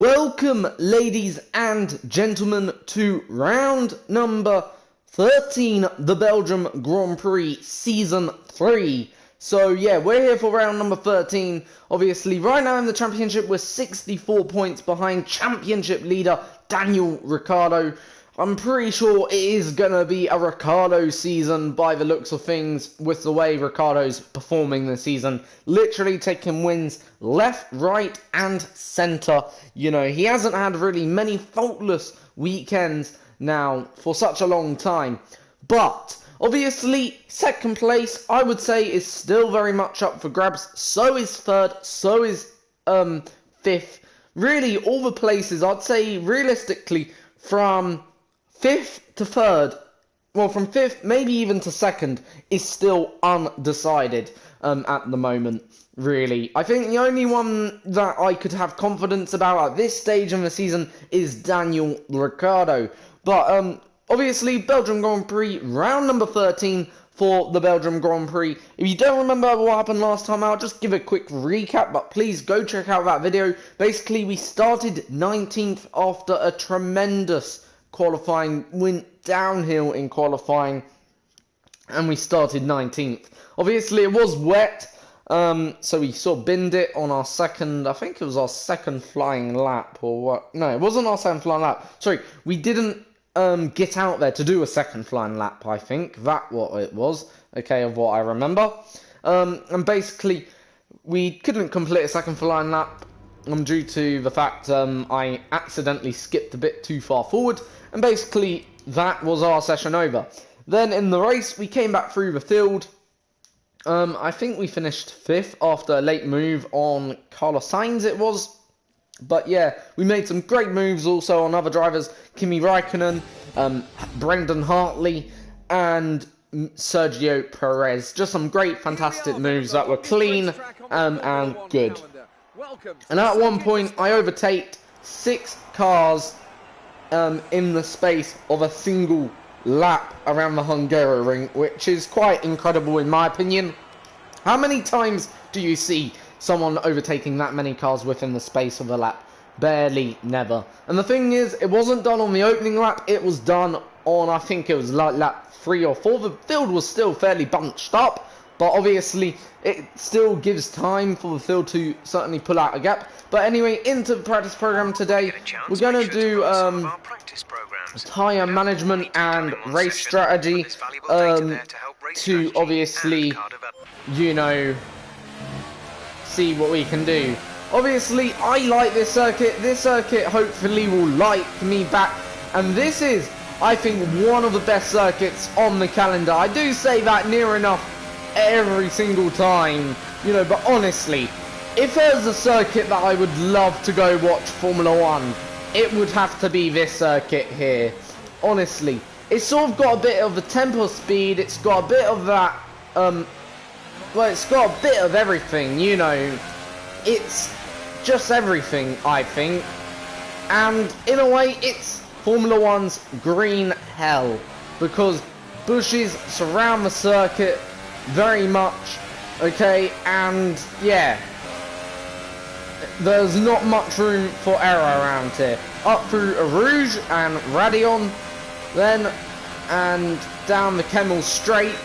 Welcome, ladies and gentlemen, to round number 13, the Belgium Grand Prix Season 3. So, yeah, we're here for round number 13. Obviously, right now in the championship, we're 64 points behind championship leader Daniel Ricciardo. I'm pretty sure it is going to be a Ricciardo season by the looks of things with the way Ricciardo's performing this season. Literally taking wins left, right and centre. You know, he hasn't had really many faultless weekends now for such a long time. But obviously, second place, I would say, is still very much up for grabs. So is third, so is fifth. Really, all the places, I'd say, realistically, from fifth to third, well, from fifth, maybe even to second, is still undecided at the moment, really. I think the only one that I could have confidence about at this stage in the season is Daniel Ricciardo. But, obviously, Belgium Grand Prix, round number 13 for the Belgium Grand Prix. If you don't remember what happened last time, I'll just give a quick recap, but please go check out that video. Basically, we started 19th after a tremendous qualifying, went downhill in qualifying, and we started 19th. Obviously, it was wet, so we sort of binned it on our second, I think it was our second flying lap, or what? No, it wasn't our second flying lap. Sorry, we didn't get out there to do a second flying lap, I think. That what it was, okay, of what I remember. And basically, we couldn't complete a second flying lap due to the fact I accidentally skipped a bit too far forward, and basically that was our session over. Then in the race, we came back through the field. I think we finished fifth after a late move on Carlos Sainz it was. But yeah, we made some great moves also on other drivers, Kimi Raikkonen, Brendan Hartley, and Sergio Perez. Just some great, fantastic moves that were clean and good. And at one point, I overtaked 6 cars in the space of a single lap around the Hungaroring, which is quite incredible in my opinion. How many times do you see someone overtaking that many cars within the space of a lap? Barely, never. And the thing is, it wasn't done on the opening lap, it was done on, I think it was like lap 3 or 4. The field was still fairly bunched up, but obviously it still gives time for the field to certainly pull out a gap. But anyway, into the practice program today, we're going to do tyre management and race strategy to obviously, you know, see what we can do. Obviously, I like this circuit. This circuit hopefully will like me back. And this is, I think, one of the best circuits on the calendar. I do say that near enough every single time, you know, but honestly, if there's a circuit that I would love to go watch Formula 1, it would have to be this circuit here. Honestly, it's sort of got a bit of the tempo speed, it's got a bit of that, well, it's got a bit of everything, you know. It's just everything, I think. And in a way, it's Formula 1's green hell, because bushes surround the circuit very much, okay, and yeah, there's not much room for error around here. Up through Rouge and Radion, then and down the Kemmel Straight.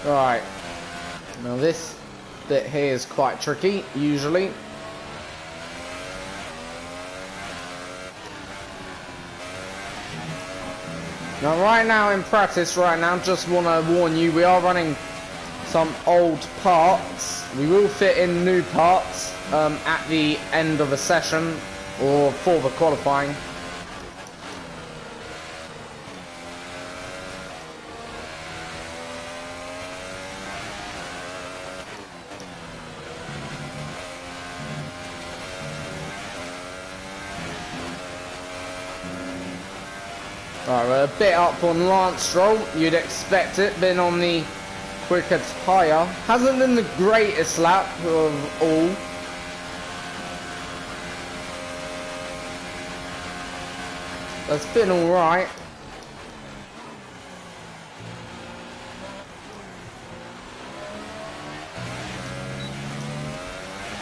Right, now this bit here is quite tricky, usually. Now right now in practice, just want to warn you, we are running some old parts. We will fit in new parts at the end of the session, or for the qualifying. Alright, we're a bit up on Lance Stroll, you'd expect it, been on the quicker tyre. Hasn't been the greatest lap of all, That's been alright.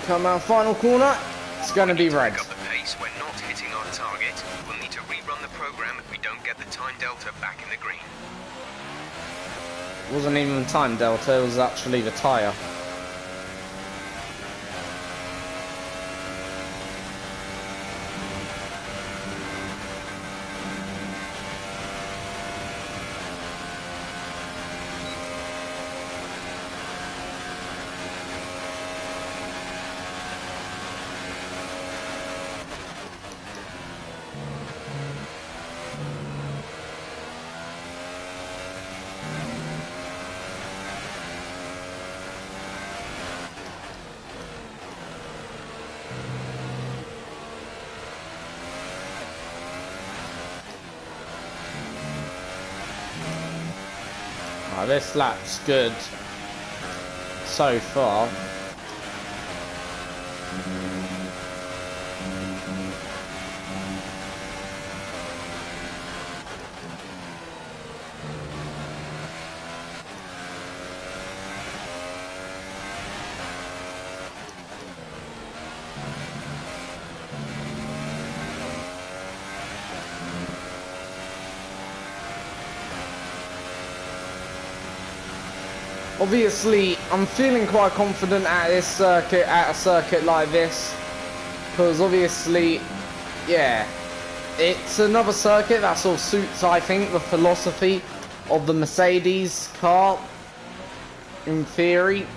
Come out final corner. It's going to be red. Up the pace. We're not hitting our target. We'll need to rerun the program if we don't get the time delta back in the green. It wasn't even time delta, it was actually the tyre. Oh, this lap's good so far. Obviously, I'm feeling quite confident at this circuit, at a circuit like this, because obviously, yeah, it's another circuit that sort of suits, I think, the philosophy of the Mercedes car, in theory.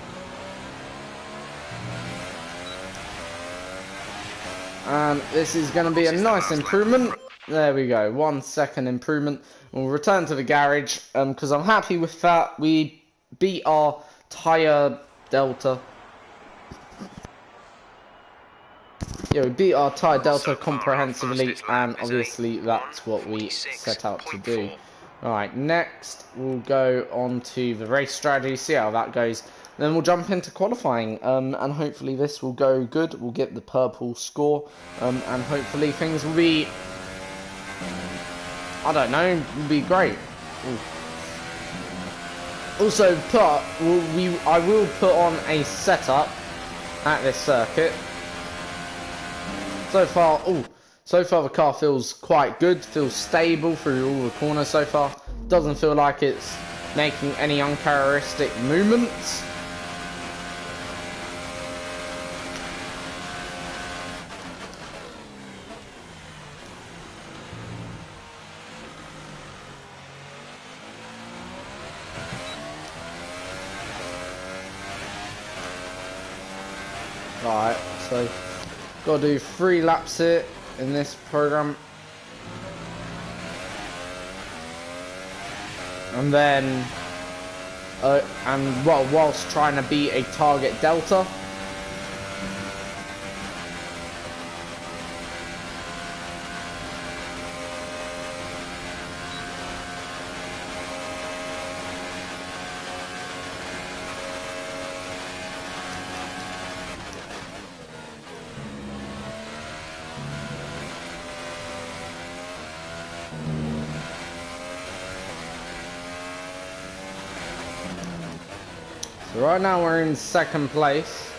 And this is going to be a nice improvement. There we go, 1 second improvement. We'll return to the garage, because I'm happy with that. We beat our tyre delta. Yeah, we beat our tyre delta comprehensively, and obviously that's what we set out to do. Alright, next we'll go on to the race strategy, see how that goes. Then we'll jump into qualifying, and hopefully this will go good. We'll get the purple score, and hopefully things will be, I don't know, will be great. Ooh. Also, I will put on a setup at this circuit. So far the car feels quite good, feels stable through all the corners so far. Doesn't feel like it's making any uncharacteristic movements. Alright, so gotta do 3 laps here in this program. And then whilst trying to beat a target delta. So right now we're in 2nd place.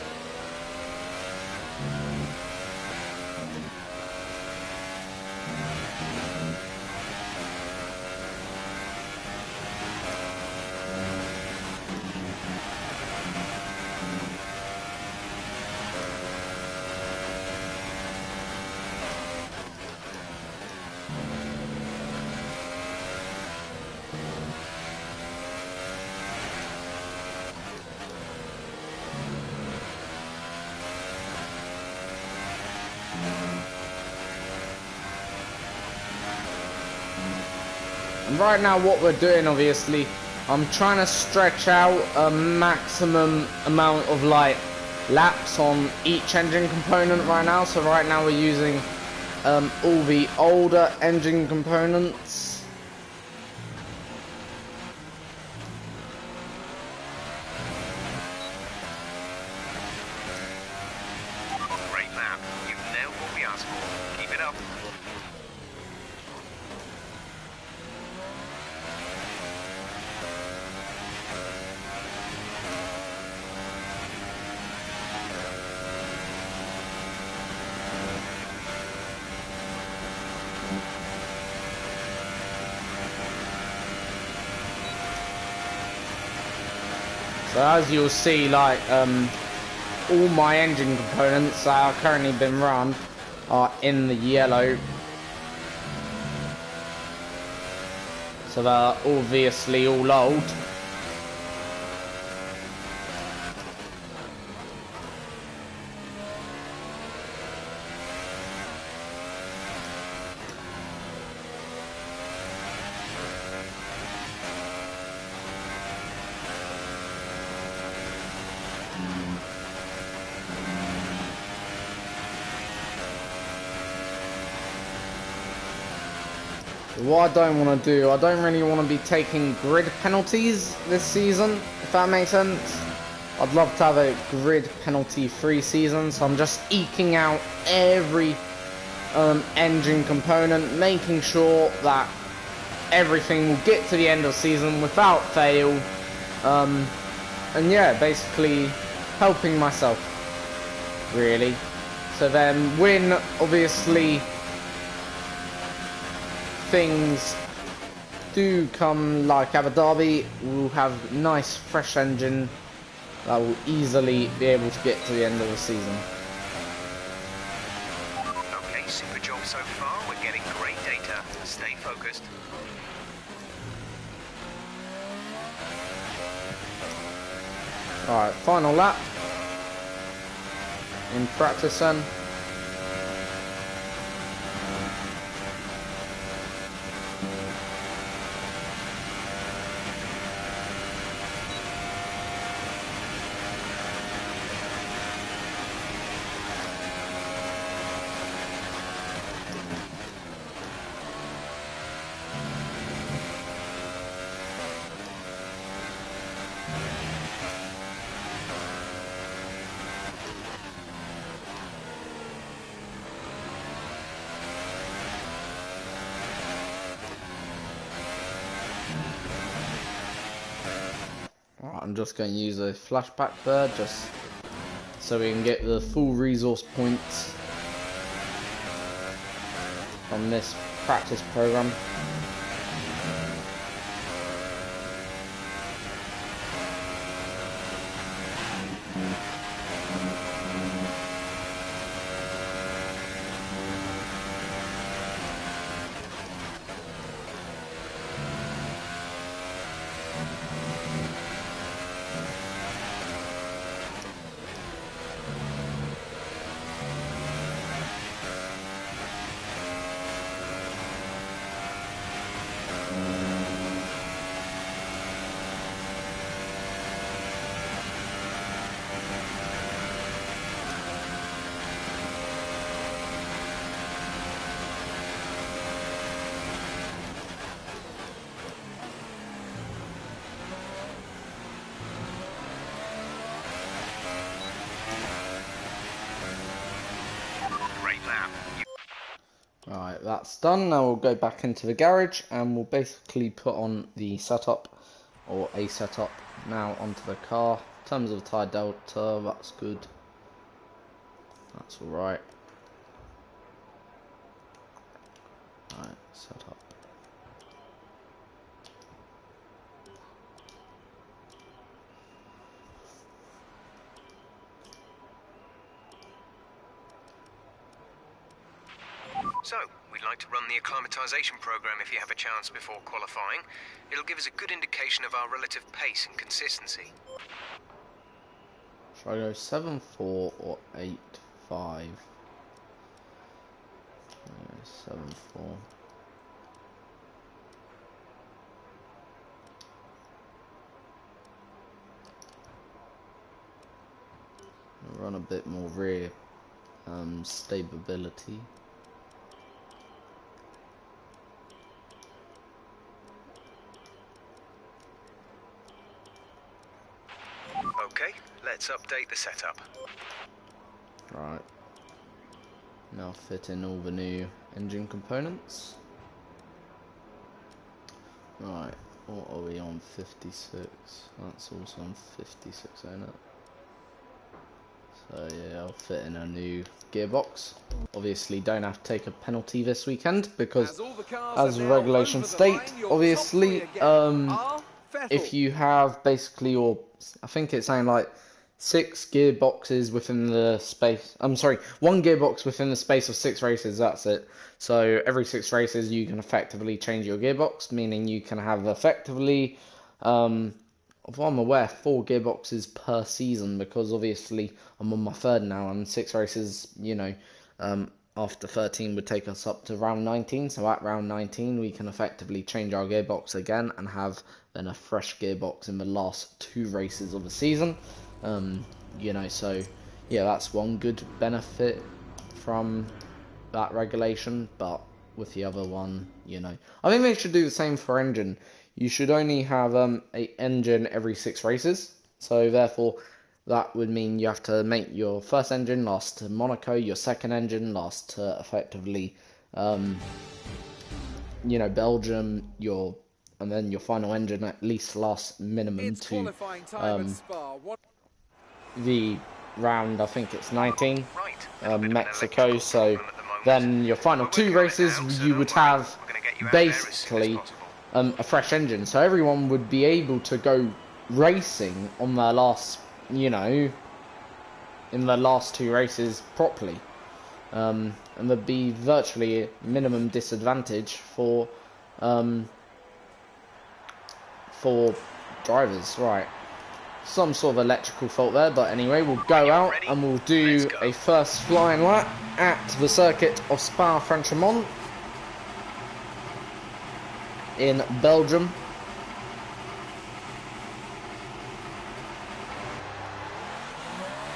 And right now what we're doing, obviously, I'm trying to stretch out a maximum amount of like laps on each engine component right now. So right now we're using all the older engine components. Great lap. You've nailed what we asked for. Keep it up. So as you'll see, like, all my engine components that are currently been run are in the yellow. So they're obviously all old. What I don't want to do, I don't really want to be taking grid penalties this season, if that makes sense. I'd love to have a grid penalty free season, so I'm just eking out every engine component, making sure that everything will get to the end of the season without fail. And yeah, basically helping myself, really. So then when, obviously, things do come like Abu Dhabi, we'll have nice fresh engine that will easily be able to get to the end of the season. Okay, super job so far. We're getting great data. Stay focused. Alright, final lap in practice then. I'm just going to use a flashback there, just so we can get the full resource points from this practice program. Alright, that's done. Now we'll go back into the garage and we'll basically put on the setup, or a setup, now onto the car. In terms of tyre delta, that's good. That's alright. Alright, setup. So, we'd like to run the acclimatization program if you have a chance before qualifying. It'll give us a good indication of our relative pace and consistency. Should I go 7.4 or 8.5? 7.4. Run a bit more rear stability. Okay, let's update the setup. Right. Now fit in all the new engine components. Right, what are we on? 56. That's also on 56, ain't it? So yeah, I'll fit in a new gearbox. Obviously don't have to take a penalty this weekend because as the regulations state, obviously if you have basically your I think it's saying like 6 gearboxes within the space. I'm sorry, 1 gearbox within the space of 6 races. That's it. So every 6 races, you can effectively change your gearbox, meaning you can have effectively, if I'm aware, 4 gearboxes per season. Because obviously I'm on my 3rd now, and 6 races, you know, after 13 would take us up to round 19. So at round 19, we can effectively change our gearbox again and have then a fresh gearbox in the last 2 races of the season. You know, so yeah, that's one good benefit from that regulation. But with the other one, you know, I think they should do the same for engine. You should only have a engine every 6 races. So therefore, that would mean you have to make your first engine last to Monaco, your second engine last to effectively, you know, Belgium, and then your final engine at least lasts minimum to the round, I think it's 19, Mexico. So then your final 2 races, you would have basically a fresh engine. So everyone would be able to go racing on their last, you know, in the last 2 races properly. And there'd be virtually a minimum disadvantage for drivers, right? Some sort of electrical fault there, but anyway, we'll go out and we'll do a first flying lap at the circuit of Spa-Francorchamps in Belgium.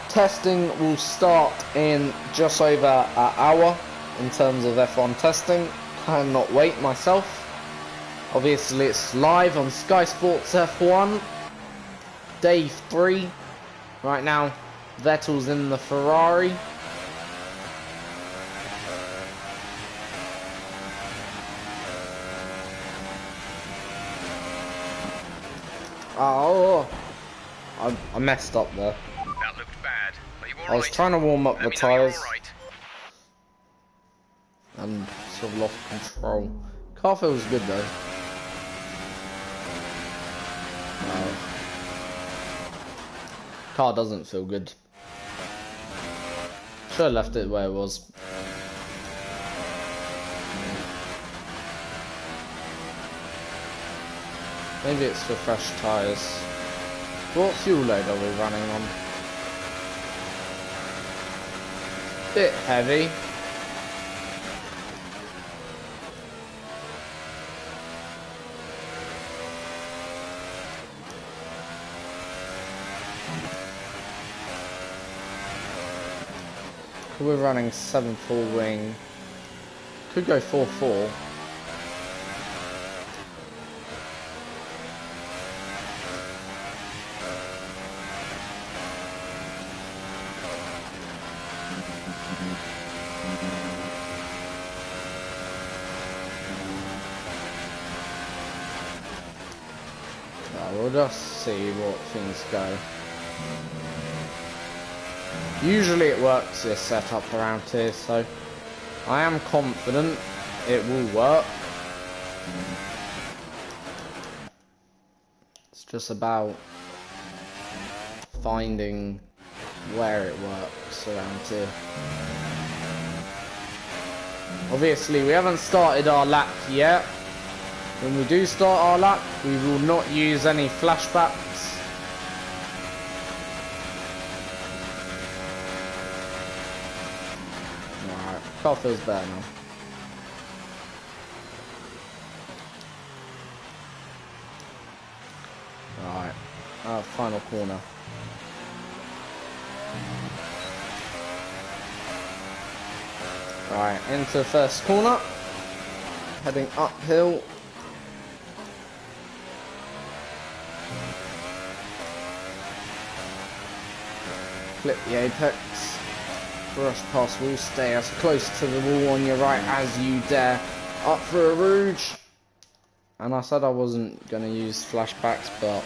Testing will start in just over an hour in terms of F1 testing. Cannot wait myself. Obviously it's live on Sky Sports F1. Day 3. Right now, Vettel's in the Ferrari. Oh, I messed up there. That looked bad. Are you all right? I was trying to warm up the tyres and sort of lost control. Car feels good though. No. Car doesn't feel good. Should have left it where it was. Maybe it's for fresh tyres. What fuel load are we running on? Bit heavy. We're running 7.4 wing. Could go 4.4. We'll just see what things go. Usually it works, this setup around here, so I am confident it will work. It's just about finding where it works around here. Obviously we haven't started our lap yet. When we do start our lap, we will not use any flashbacks. Alright, car feels better now. Alright, final corner. Alright, into the first corner. Heading uphill. Flip the apex, brush past wall, stay as close to the wall on your right as you dare, up for a rouge. And I said I wasn't going to use flashbacks, but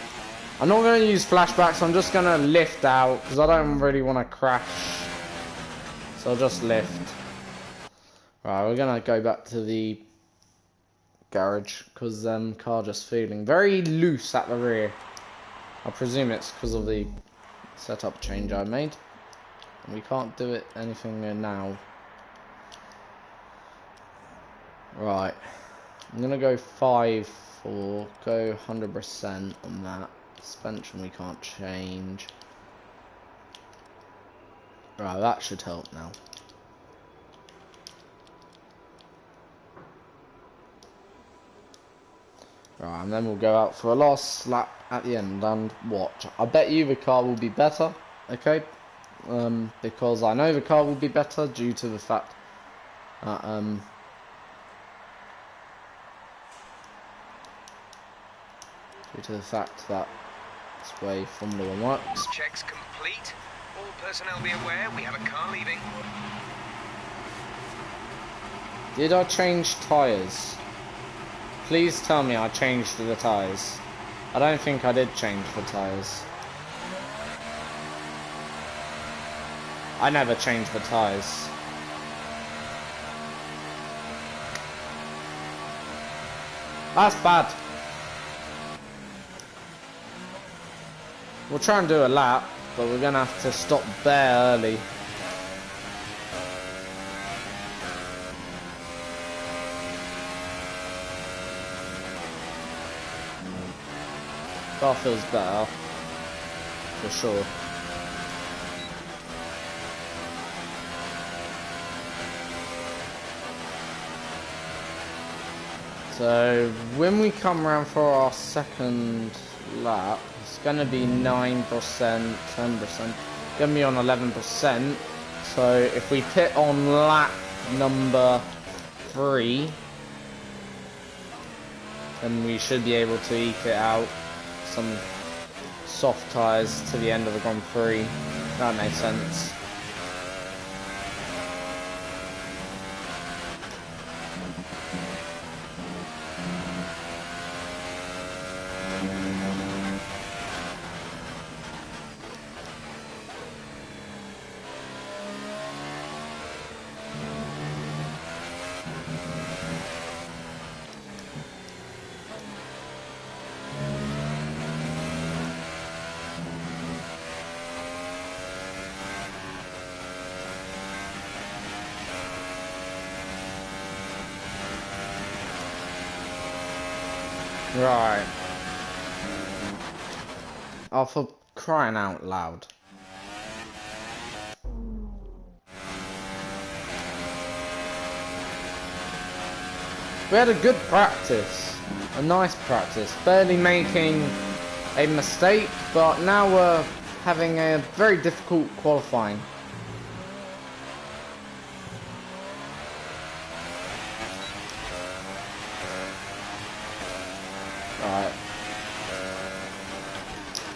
I'm not going to use flashbacks, I'm just going to lift out, because I don't really want to crash, so I'll just lift. Right, we're going to go back to the garage, because car just feeling very loose at the rear. I presume it's because of the setup change I made. And we can't do it anything now. Right. I'm gonna go 5-4, go 100% on that. Suspension we can't change. Right, that should help now. Right, and then we'll go out for a last lap at the end and watch. I bet you the car will be better, okay? Because I know the car will be better due to the fact that, that's the way Formula 1 works. Checks complete. All personnel be aware we have a car leaving. Did I change tyres? Please tell me I changed the tyres. I don't think I did change the tyres. I never changed the tyres. That's bad. We'll try and do a lap, but we're gonna have to stop there early. Car feels better, for sure. So when we come around for our second lap, it's going to be 9%, 10%, going to be on 11%. So if we pit on lap number 3, then we should be able to eke it out. Some soft tyres to the end of the Grand Prix. That makes sense. Right. Oh, for crying out loud. We had a good practice. A nice practice. Barely making a mistake, but now we're having a very difficult qualifying. Right.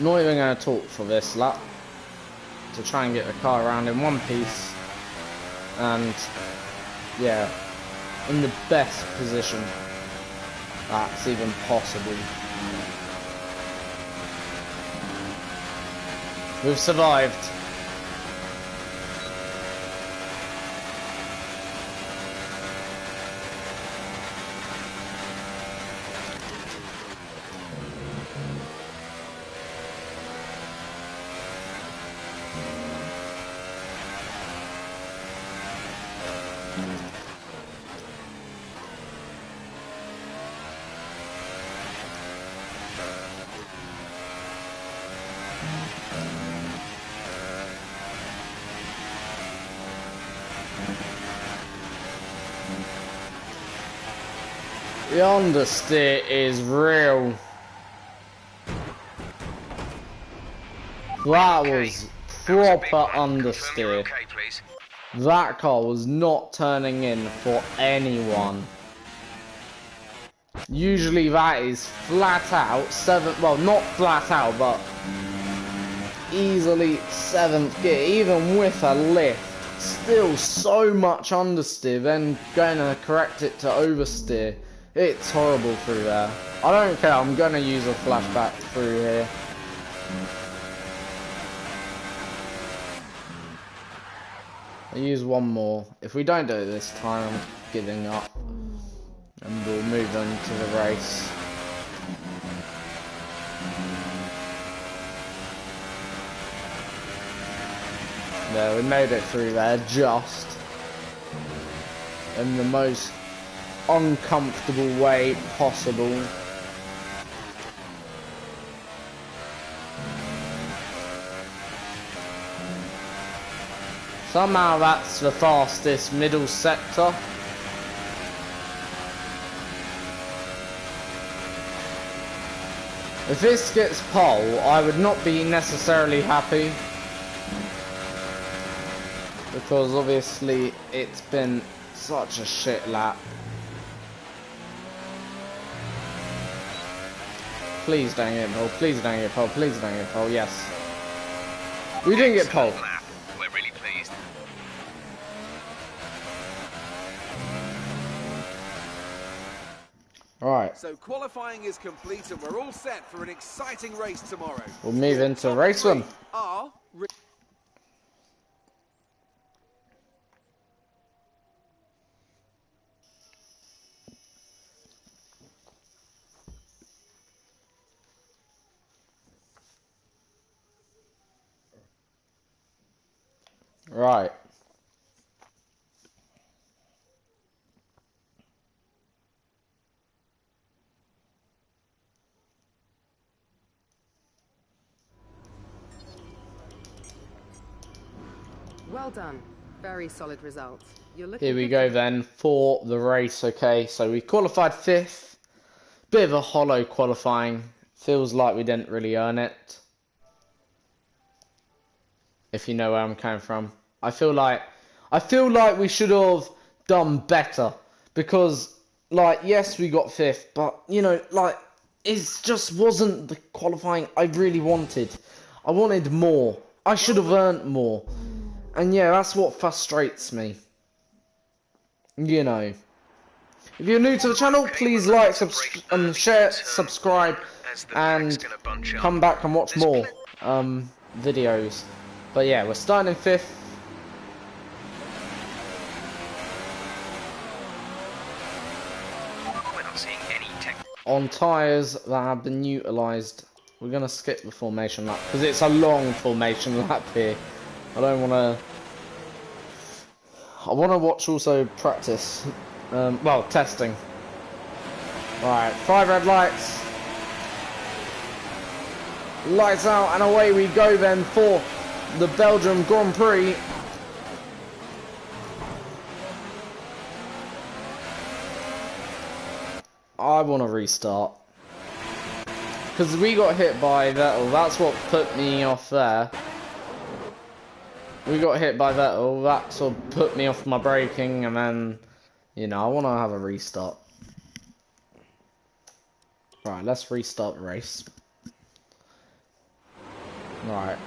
Not even going to talk for this lap to try and get the car around in one piece and yeah, in the best position that's even possible. We've survived. The understeer is real. That was proper understeer. That car was not turning in for anyone. Usually that is flat out 7th, well not flat out, but easily 7th gear, even with a lift. Still so much understeer, then going to correct it to oversteer. It's horrible through there. I don't care, I'm going to use a flashback through here. I'll use one more. If we don't do it this time, I'm giving up. And we'll move on to the race. There, we made it through there just in the most uncomfortable way possible. Somehow that's the fastest middle sector. If this gets pole, I would not be necessarily happy. Because obviously it's been such a shit lap. Please don't get pole, please don't get pole, please don't get pole, yes. We didn't get pole. We're really pleased. Alright. So qualifying is complete and we're all set for an exciting race tomorrow. We'll move into race one. Right. Well done. Very solid results. You're looking Here we good go for- then for the race. Okay, so we qualified 5th. Bit of a hollow qualifying. Feels like we didn't really earn it. If you know where I'm coming from. I feel like we should have done better. Because, like, yes, we got 5th, but, you know, like, it just wasn't the qualifying I really wanted. I wanted more. I should have earned more. And yeah, that's what frustrates me. You know. If you're new to the channel, please like, share, subscribe, and come back and watch more videos. But yeah, we're starting in 5th. We're not seeing any tech. On tyres that have been utilised. We're going to skip the formation lap, because it's a long formation lap here. I don't want to... I want to watch also practice. Well, testing. Right, 5 red lights. Lights out, and away we go then for the Belgium Grand Prix. I want to restart. Because we got hit by Vettel, that's what put me off there. We got hit by Vettel, that sort of put me off my braking, and then, you know, I want to have a restart. Right, let's restart the race. Right.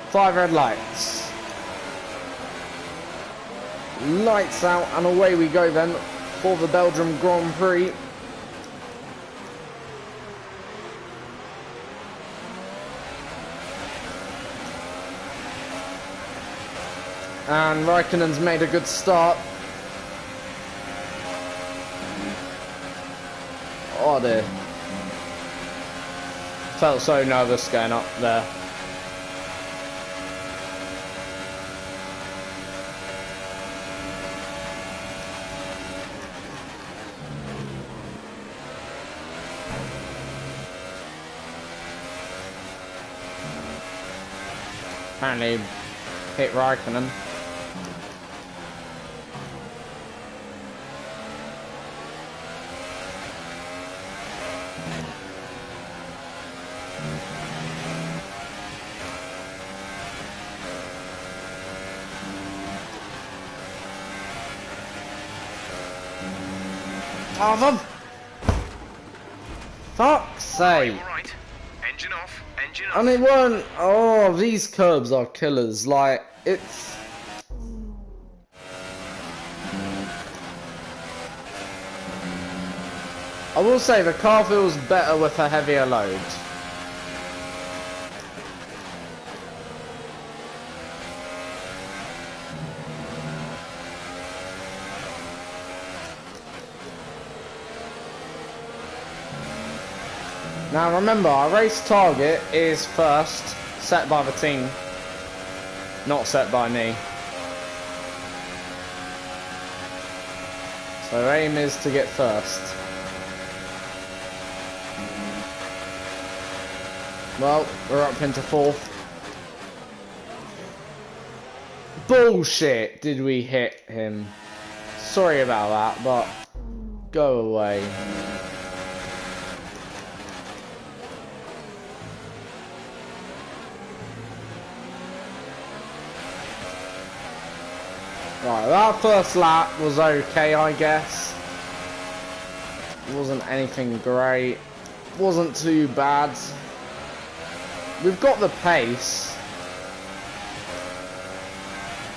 5 red lights. Lights out, and away we go then for the Belgium Grand Prix. And Raikkonen's made a good start. Oh dear. Felt so nervous going up there. Apparently hit Raikkonen. Oh, for fuck's sake. Alright. Engine off. Engine off. And it weren't. Oh, these curbs are killers. Like, it's. I will say the car feels better with a heavier load. Now remember, our race target is first, set by the team, not set by me. So aim is to get first. Well, we're up into fourth. Bullshit, did we hit him? Sorry about that, but go away. Right, that first lap was okay, I guess. Wasn't anything great. Wasn't too bad. We've got the pace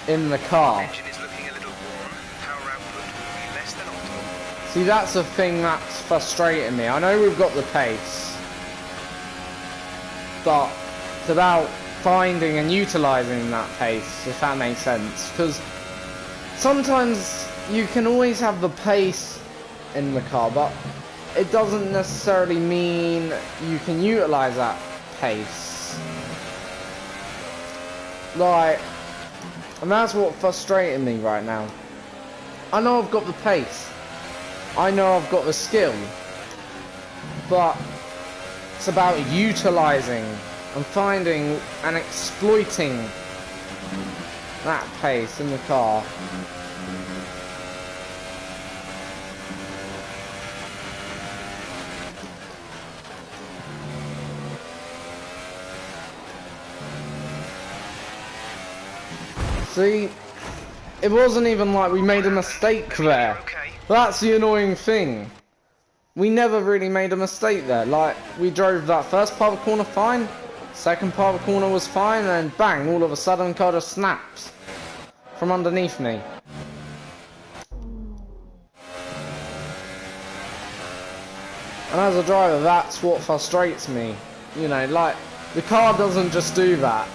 in the car. Engine is looking a little warm. Power output will be less than optimal. See, that's the thing that's frustrating me. I know we've got the pace, but it's about finding and utilising that pace, if that makes sense. Because sometimes you can always have the pace in the car, but it doesn't necessarily mean you can utilise that pace. Like, and that's what's frustrating me right now. I know I've got the pace. I know I've got the skill. But it's about utilising and finding and exploiting that pace in the car. See, it wasn't even like we made a mistake there. That's the annoying thing. We never really made a mistake there. Like, we drove that first part of the corner fine, second part of the corner was fine, and bang, all of a sudden the car just snaps from underneath me. And as a driver, that's what frustrates me. You know, like, the car doesn't just do that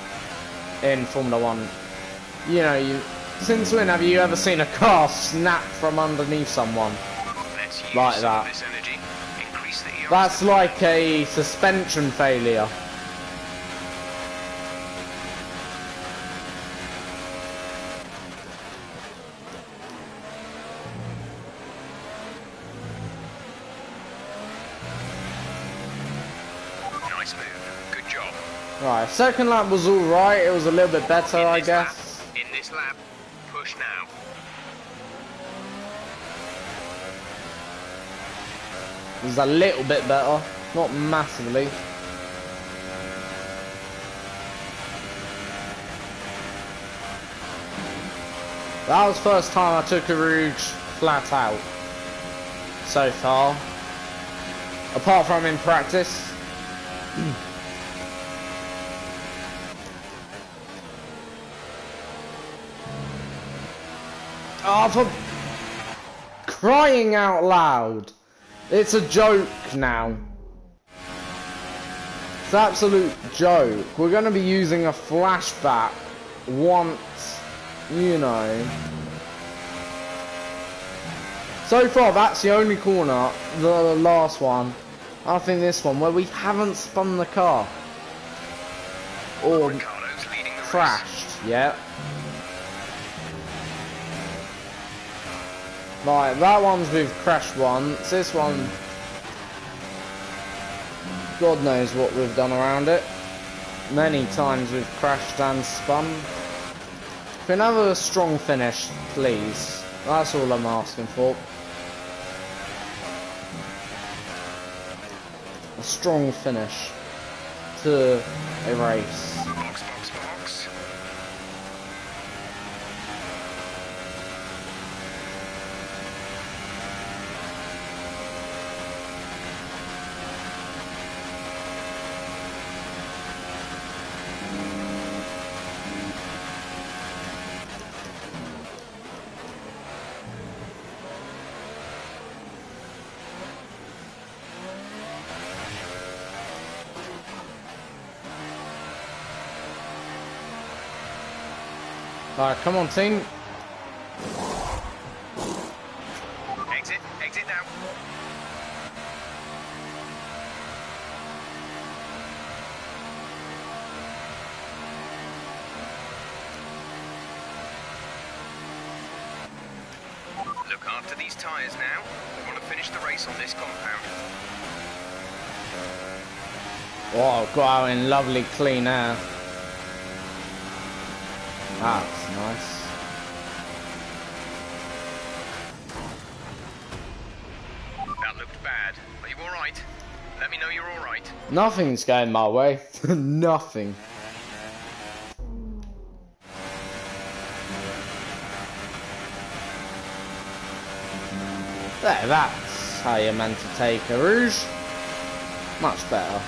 in Formula 1. You know, since when have you ever seen a car snap from underneath someone like that? That's like a suspension failure. Nice move. Good job. Right, second lap was alright, it was a little bit better, I guess. In this lap, push now. It was a little bit better, not massively. That was the first time I took a Rouge flat out so far, apart from in practice. Oh, for crying out loud. It's a joke now. It's an absolute joke. We're going to be using a flashback once, you know. So far, that's the only corner, the last one. I think this one, where we haven't spun the car. Or crashed, yeah. Right, that one's we've crashed once. This one, God knows what we've done around it. Many times we've crashed and spun. Can have a strong finish, please. That's all I'm asking for. A strong finish to a race. Box, box, box. Alright, come on team. Exit, exit now. Look after these tyres now. We want to finish the race on this compound. Oh, got out in lovely clean air. That's nice. That looked bad. Are you alright? Let me know you're alright. Nothing's going my way. Nothing. There, that's how you're meant to take a rouge. Much better.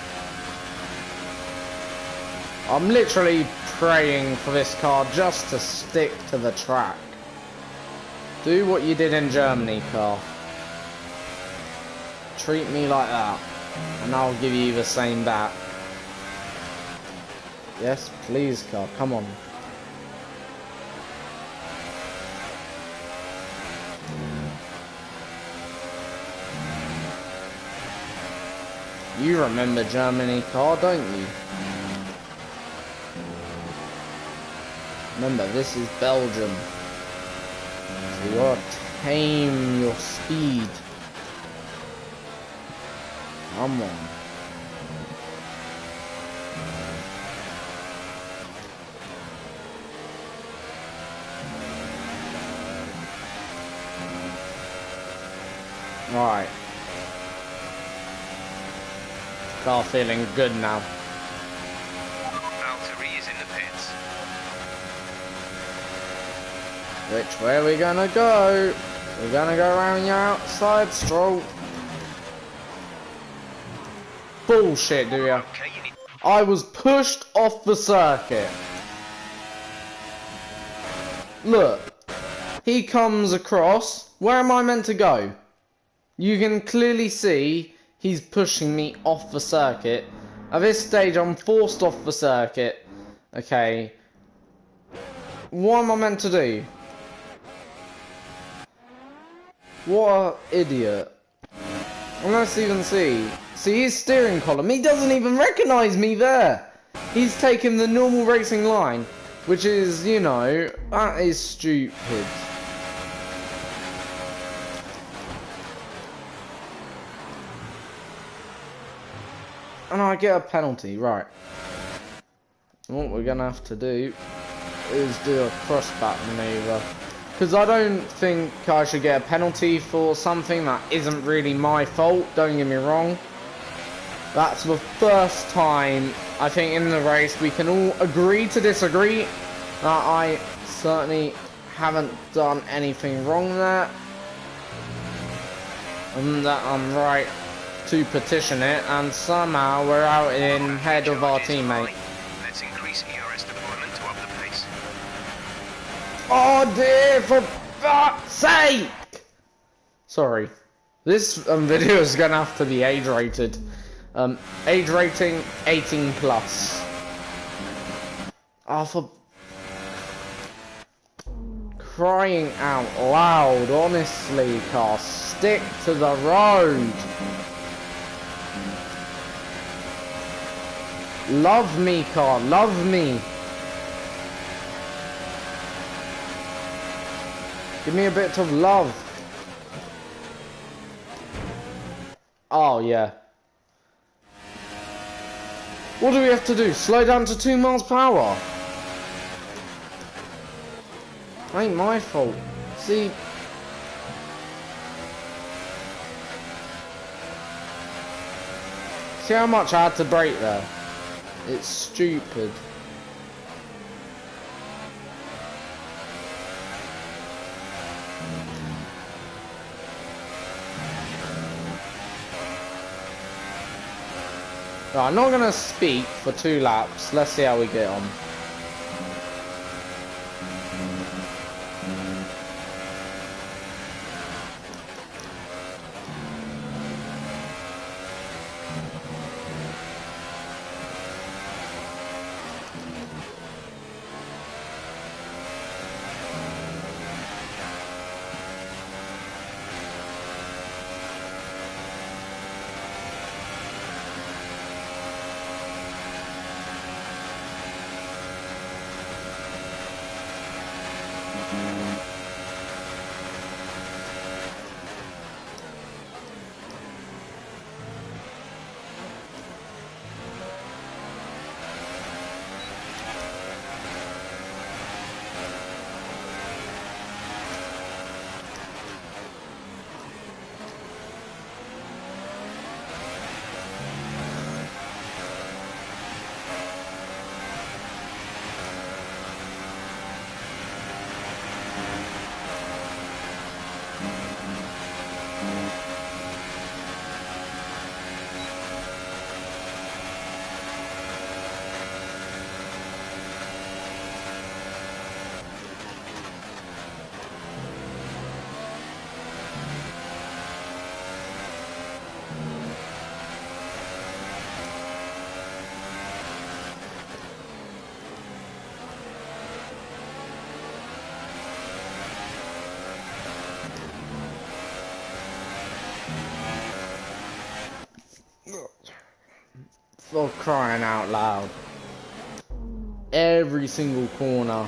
I'm literally praying for this car just to stick to the track. Do what you did in Germany, car. Treat me like that, and I'll give you the same back. Yes, please, car, come on. You remember Germany, car, don't you? Remember, this is Belgium. So you gotta tame your speed. Come on. Alright. Car feeling good now. Valtteri is in the pits. Which way are we gonna go? We're gonna go around your outside stroll. Bullshit, do ya? Okay, you need... I was pushed off the circuit. Look. He comes across. Where am I meant to go? You can clearly see he's pushing me off the circuit. At this stage, I'm forced off the circuit. Okay. What am I meant to do? What an idiot. Unless you can see. See his steering column. He doesn't even recognise me there. He's taken the normal racing line. Which is, you know, that is stupid. And I get a penalty, right. What we're gonna have to do is do a crossback manoeuvre. Because I don't think I should get a penalty for something that isn't really my fault, don't get me wrong. That's the first time, I think, in the race we can all agree to disagree that I certainly haven't done anything wrong there. And that I'm right to petition it, and somehow we're out in head of our teammate. Let's increase ERS deployment to up the pace. Oh dear, for fuck's sake! Sorry. This video is gonna have to be age rated. Age rating 18 plus. Oh, for crying out loud, honestly, car, stick to the road. Love me, car, love me. Give me a bit of love. Oh, yeah. What do we have to do? Slow down to 2 miles per hour? Ain't my fault. See? See how much I had to brake there? It's stupid. Right, I'm not going to speak for 2 laps. Let's see how we get on. For crying out loud. Every single corner.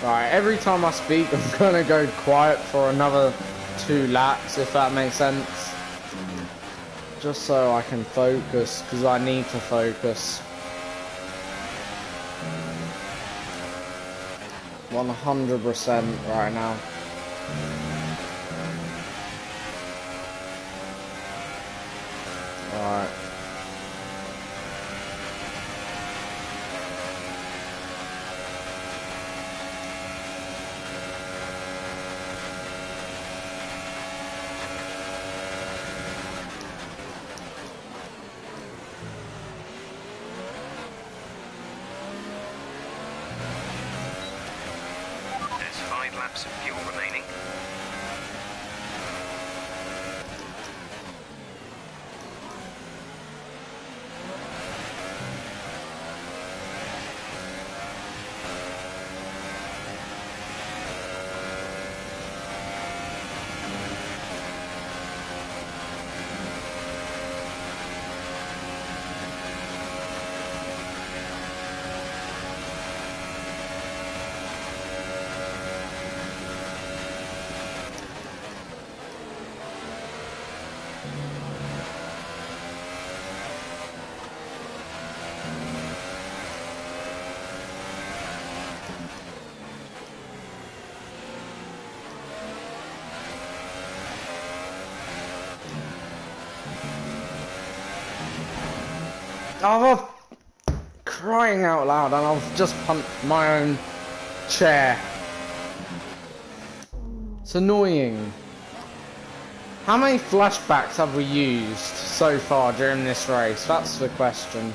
Right, every time I speak, I'm gonna go quiet for another 2 laps, if that makes sense. Just so I can focus, because I need to focus. 100% right now. Alright. There's 5 laps of fuel remaining. Oh, crying out loud, and I've just punched my own chair. It's annoying. How many flashbacks have we used so far during this race? That's the question.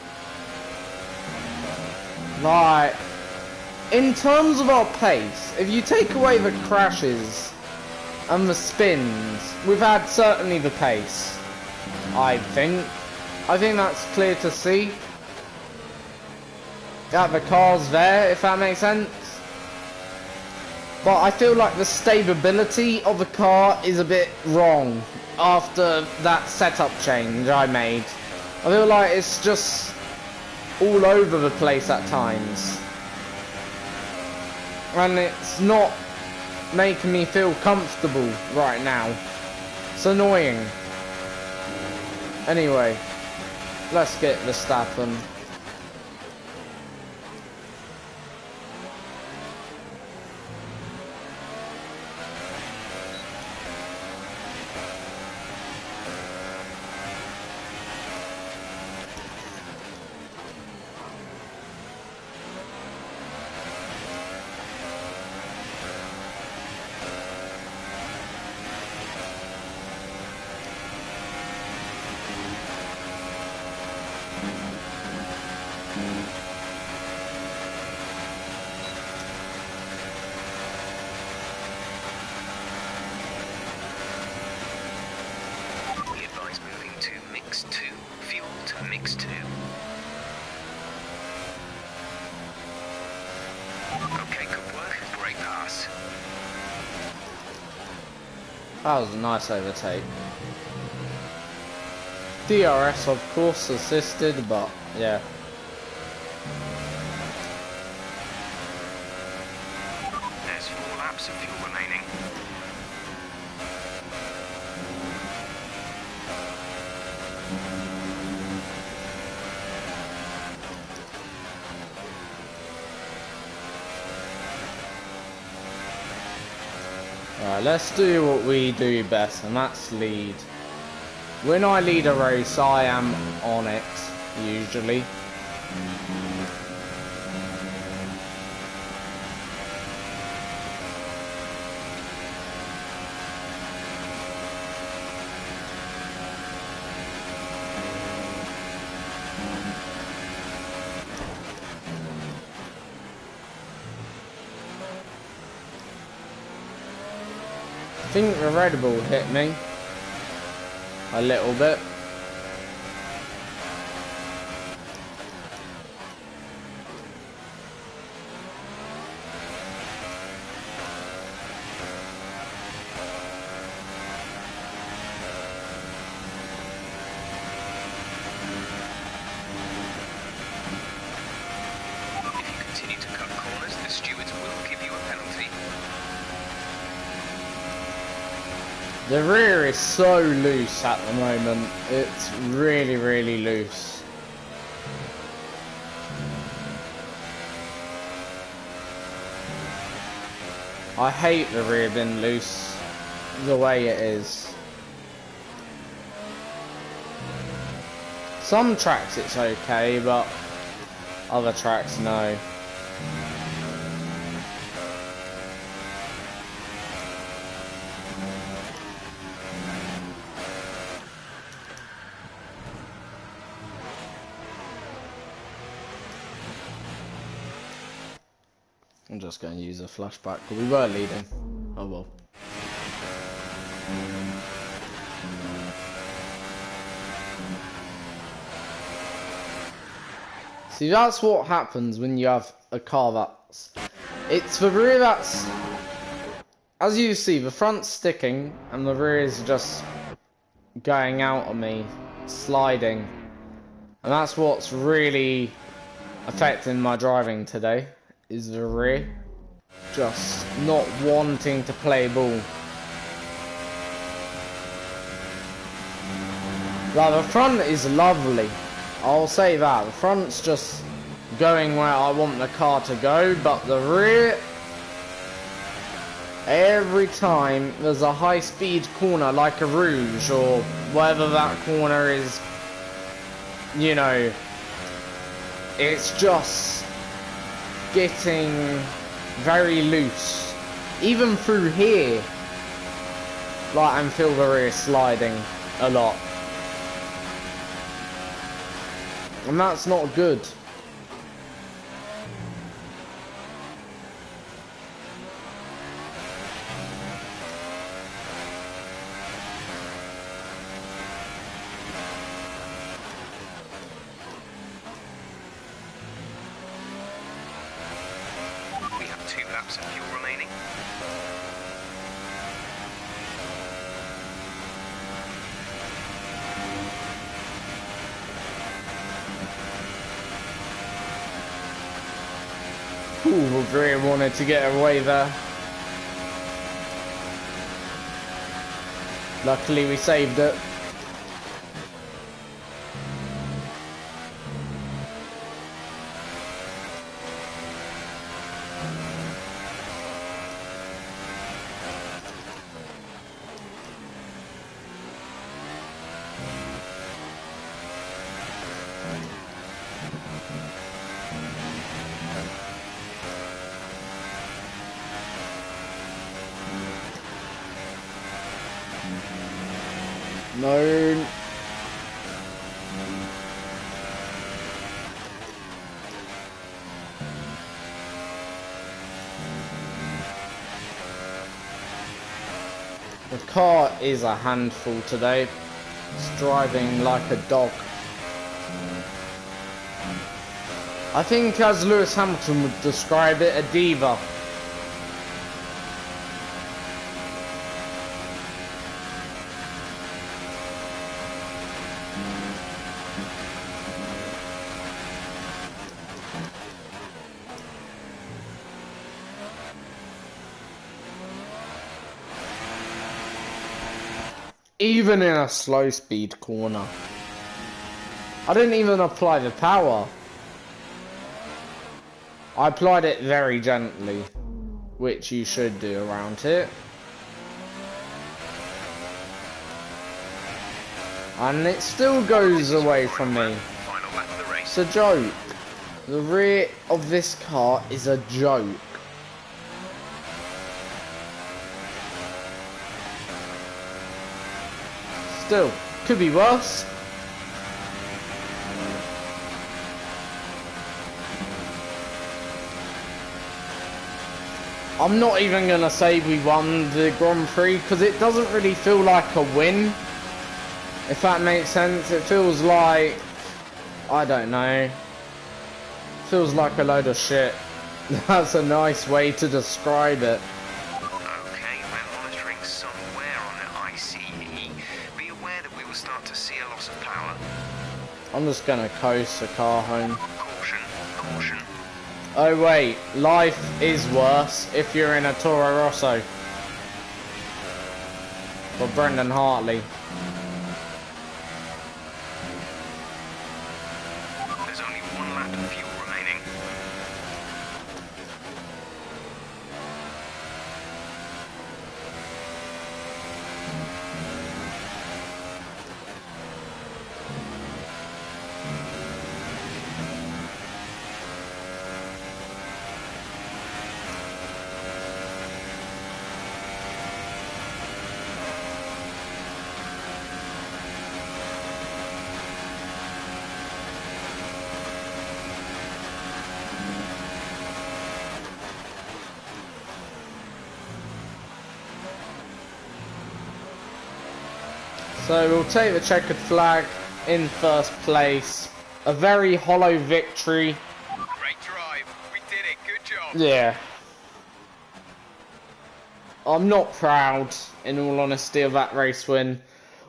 Like, in terms of our pace, if you take away the crashes and the spins, we've had certainly the pace, I think. I think that's clear to see. That the car's there, if that makes sense. But I feel like the stability of the car is a bit wrong after that setup change I made. I feel like it's just all over the place at times. And it's not making me feel comfortable right now. It's annoying. Anyway. Let's get Verstappen. Mix 2. Okay, good work. Great pass. That was a nice overtake. DRS of course assisted, but yeah. There's 4 laps of fuel remaining. Alright, let's do what we do best, and that's lead. When I lead a race, I am on it, usually. I think the Red Bull hit me a little bit. The rear is so loose at the moment. It's really, really loose. I hate the rear being loose the way it is. Some tracks it's okay, but other tracks no. I'm just going to use a flashback, but we were leading. Oh well. See, that's what happens when you have a car that's... It's the rear that's... As you see, the front's sticking, and the rear is just going out on me, sliding. And that's what's really affecting my driving today, is the rear just not wanting to play ball. Like, the front is lovely, I'll say that. The front's just going where I want the car to go, but the rear, every time there's a high speed corner like a Rouge or whatever that corner is, you know, it's just getting very loose. Even through here, like, I feel the rear sliding a lot. And that's not good. We have 2 laps of fuel remaining. Ooh, the rear wanted to get away there. Luckily we saved it. No. The car is a handful today. It's driving like a dog. I think, as Lewis Hamilton would describe it, a diva. Even in a slow speed corner. I didn't even apply the power. I applied it very gently, which you should do around here. And it still goes away from me. It's a joke. The rear of this car is a joke. Still, could be worse. I'm not even gonna say we won the Grand Prix because it doesn't really feel like a win. If that makes sense, it feels like, I don't know, feels like a load of shit. That's a nice way to describe it. Okay, we're monitoring somewhere on the ICE. Be aware that we will start to see a loss of power. I'm just gonna coast the car home. Caution, caution. Oh wait, life is worse if you're in a Toro Rosso. for Brendan Hartley. There's only 1 lap of fuel remaining. So we'll take the checkered flag in first place. A very hollow victory. Great drive. We did it. Good job. Yeah. I'm not proud, in all honesty, of that race win.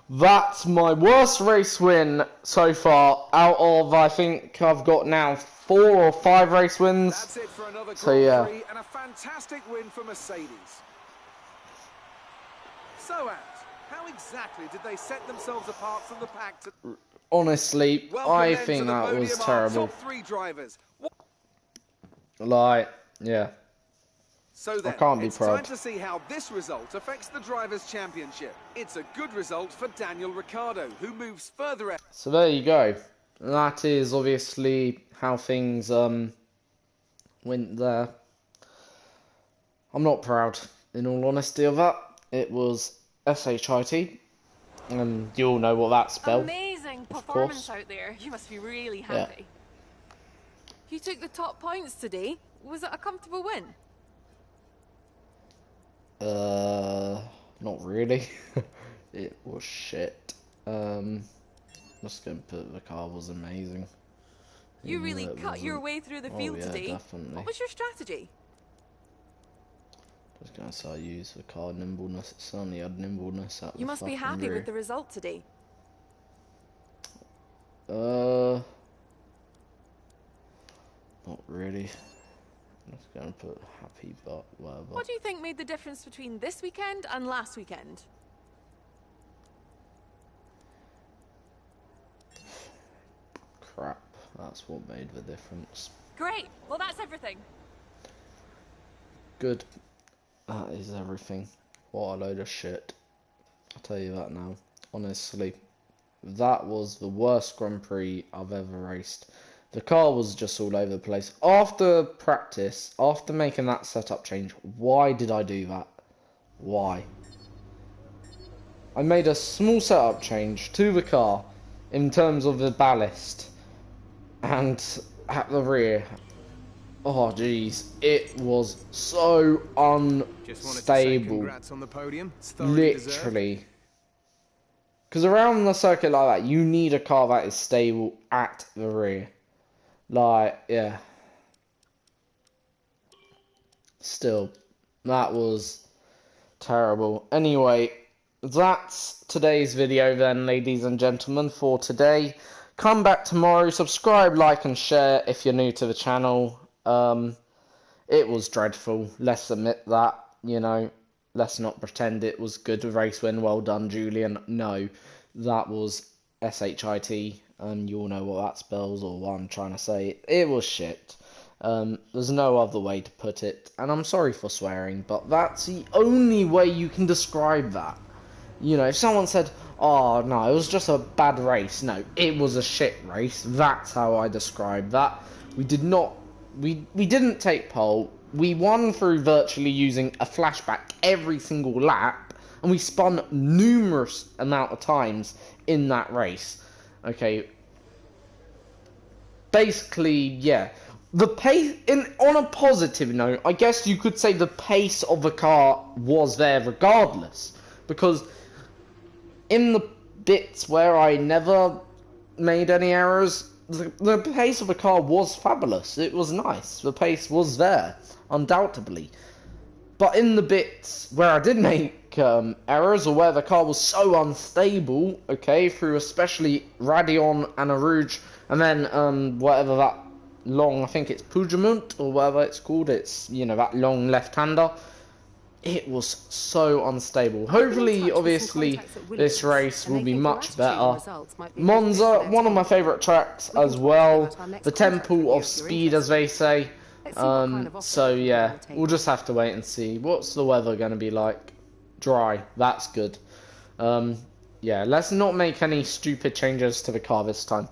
That's my worst race win so far out of, I think I've got now 4 or 5 race wins. That's it for another So yeah. Grand Prix and a fantastic win for Mercedes. So, Ant, how exactly did they set themselves apart from the pack to... Honestly, Welcome I then to think the that was podium, our terrible. Top 3 drivers. Like, yeah. So then, can't be it's proud. time to see how this result affects the Drivers' Championship. It's a good result for Daniel Ricciardo, who moves further ahead. So there you go. That is obviously how things went there. I'm not proud, in all honesty, of that. It was SHIT, and you all know what that spelled. Amazing of performance course. out there. You must be really happy. You took the top points today. Was it a comfortable win? Not really. It was shit. Just gonna put the car was amazing. You Even really though it cut your wasn't. way through the Oh, field yeah, today. definitely. What was your strategy? Just gonna say I use the car nimbleness. It certainly had nimbleness out of You must be happy with the result today. Not really. I'm just gonna put happy, but whatever. What do you think made the difference between this weekend and last weekend? Crap. That's what made the difference. Great. Well, that's everything. Good. That is everything. What a load of shit. I'll tell you that now. Honestly. That was the worst Grand Prix I've ever raced. The car was just all over the place. After practice, after making that setup change, why did I do that? Why? I made a small setup change to the car in terms of the ballast and at the rear. Oh jeez, it was so Just wanted to say unstable. congrats on the podium. It's thoroughly deserved. Literally. Because around the circuit like that, you need a car that is stable at the rear. Like, yeah. Still, that was terrible. Anyway, that's today's video then, ladies and gentlemen, for today. Come back tomorrow, subscribe, like and share if you're new to the channel. It was dreadful, let's admit that, you know. Let's not pretend it was good race win. Well done, Julian. No, that was SHIT. You all know what that spells or what I'm trying to say. It was shit. There's no other way to put it. And I'm sorry for swearing, but that's the only way you can describe that. You know, if someone said, oh, no, it was just a bad race. No, it was a shit race. That's how I describe that. We didn't take pole. We won through virtually using a flashback every single lap, and we spun numerous amount of times in that race. Okay. Basically, yeah. The pace, on a positive note, I guess you could say the pace of the car was there regardless, because in the bits where I never made any errors, the pace of the car was fabulous. It was nice. The pace was there, undoubtedly. But in the bits where I did make errors, or where the car was so unstable, okay, through especially Radeon and Arouge, and then whatever that long, I think it's Puigdemont, or whatever it's called, it's, you know, that long left-hander. it was so unstable. Hopefully, obviously, this race will be much better. Monza, one of my favourite tracks as well. The temple of speed, as they say. So yeah, we'll just have to wait and see. What's the weather going to be like? Dry. That's good. Yeah, let's not make any stupid changes to the car this time,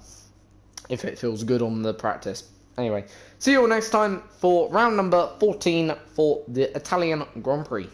if it feels good on the practice. Anyway, see you all next time for round number 14 for the Italian Grand Prix.